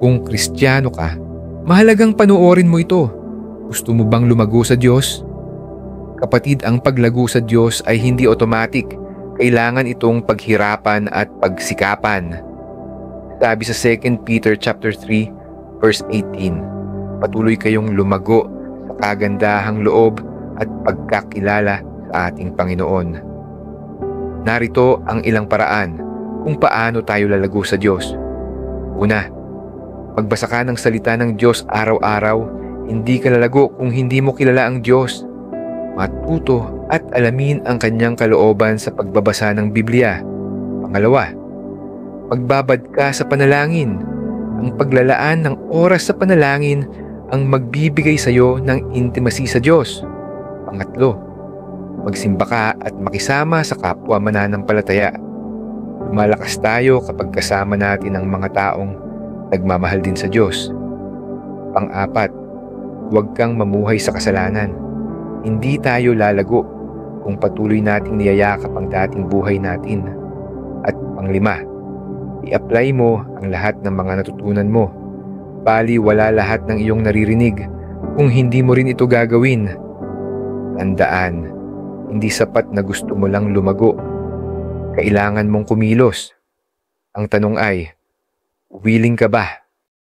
Kung Kristiyano ka, mahalagang panoorin mo ito. Gusto mo bang lumago sa Diyos? Kapatid, ang paglago sa Diyos ay hindi automatic. Kailangan itong paghirapan at pagsikapan. Sabi sa 2 Peter chapter 3 verse 18, patuloy kayong lumago sa kagandahang loob at pagkakilala sa ating Panginoon. Narito ang ilang paraan kung paano tayo lalago sa Diyos. Una, magbasa ka ng salita ng Diyos araw-araw. Hindi ka lalago kung hindi mo kilala ang Diyos. Matuto at alamin ang kanyang kalooban sa pagbabasa ng Biblia. Pangalawa, magbabad ka sa panalangin. Ang paglalaan ng oras sa panalangin ang magbibigay sa iyo ng intimacy sa Diyos. Pangatlo, magsimba ka at makisama sa kapwa mananampalataya. Lumalakas tayo kapag kasama natin ang mga taong nagmamahal din sa Diyos. Pang-apat, huwag kang mamuhay sa kasalanan. Hindi tayo lalago kung patuloy nating niyayakap ang dating buhay natin. At panglima, i-apply mo ang lahat ng mga natutunan mo. Bali wala lahat ng iyong naririnig kung hindi mo rin ito gagawin. Tandaan, hindi sapat na gusto mo lang lumago. Kailangan mong kumilos. Ang tanong ay, willing ka ba?